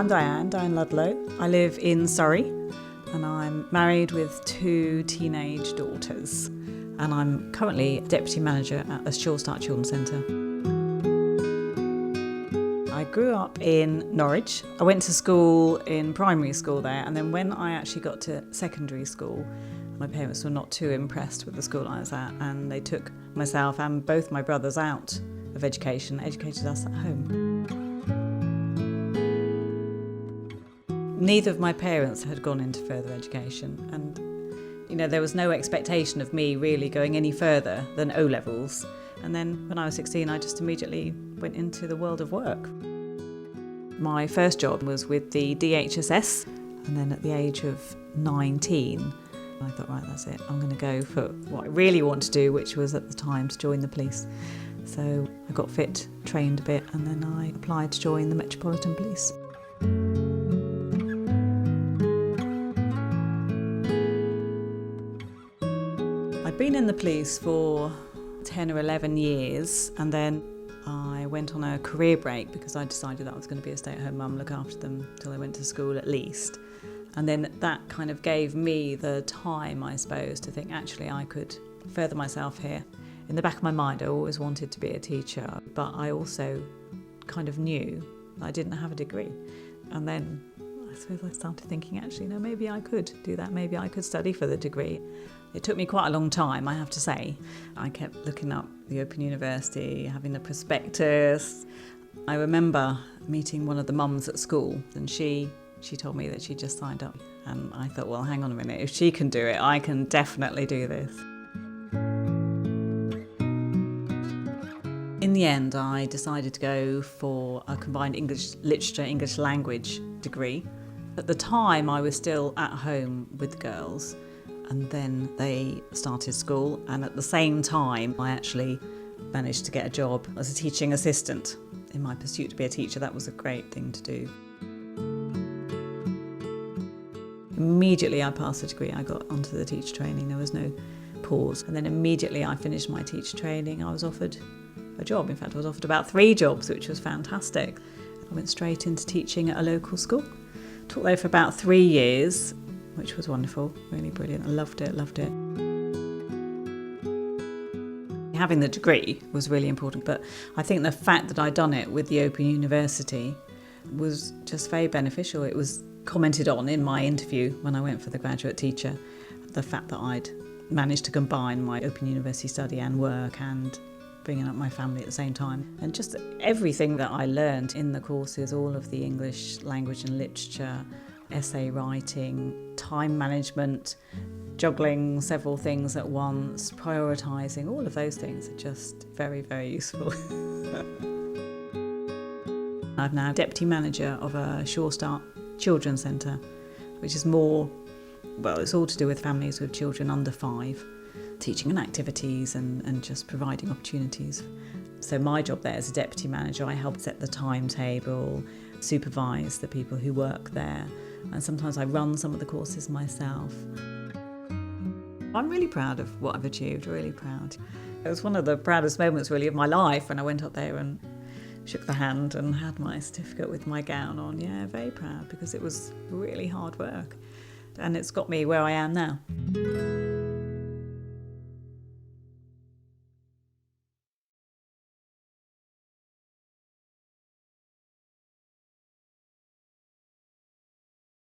I'm Diane Ludlow. I live in Surrey and I'm married with 2 teenage daughters. And I'm currently Deputy Manager at the SureStart Centre. I grew up in Norwich. I went to school in primary school there, and then when I actually got to secondary school, my parents were not too impressed with the school I was at, and they took myself and both my brothers out of education, educated us at home. Neither of my parents had gone into further education, and there was no expectation of me really going any further than O-levels. And then when I was 16, I just immediately went into the world of work. My first job was with the DHSS, and then at the age of 19, I thought, right, that's it. I'm going to go for what I really want to do, which was at the time to join the police. So I got fit, trained a bit, and then I applied to join the Metropolitan Police. I'd been in the police for 10 or 11 years, and then I went on a career break because I decided that I was going to be a stay-at-home mum, look after them till they went to school at least. And then that kind of gave me the time, I suppose, to think actually I could further myself here. In the back of my mind, I always wanted to be a teacher, but I also kind of knew I didn't have a degree. And then I suppose I started thinking, actually, no, maybe I could do that. Maybe I could study for the degree. It took me quite a long time, I have to say. I kept looking up the Open University, having the prospectus. I remember meeting one of the mums at school, and she told me that she just signed up. And I thought, well, hang on a minute, if she can do it, I can definitely do this. In the end, I decided to go for a combined English literature, English language degree. At the time, I was still at home with the girls, and then they started school, and at the same time, I actually managed to get a job as a teaching assistant. In my pursuit to be a teacher, that was a great thing to do. Immediately I passed the degree, I got onto the teacher training, there was no pause. And then immediately I finished my teacher training, I was offered a job. In fact, I was offered about 3 jobs, which was fantastic. I went straight into teaching at a local school. Taught there for about 3 years, which was wonderful, really brilliant. I loved it. Having the degree was really important, but I think the fact that I'd done it with the Open University was just very beneficial. It was commented on in my interview when I went for the graduate teacher, the fact that I'd managed to combine my Open University study and work and bringing up my family at the same time. And just everything that I learned in the courses, all of the English language and literature, essay writing, time management, juggling several things at once, prioritising, all of those things are just very, very useful. I'm now Deputy Manager of a SureStart Children's Centre, which is more, well, it's all to do with families with children under 5, teaching and activities and just providing opportunities. So my job there as a Deputy Manager, I help set the timetable, supervise the people who work there, and sometimes I run some of the courses myself. I'm really proud of what I've achieved, really proud. It was one of the proudest moments really of my life when I went up there and shook the hand and had my certificate with my gown on. Yeah, very proud because it was really hard work and it's got me where I am now.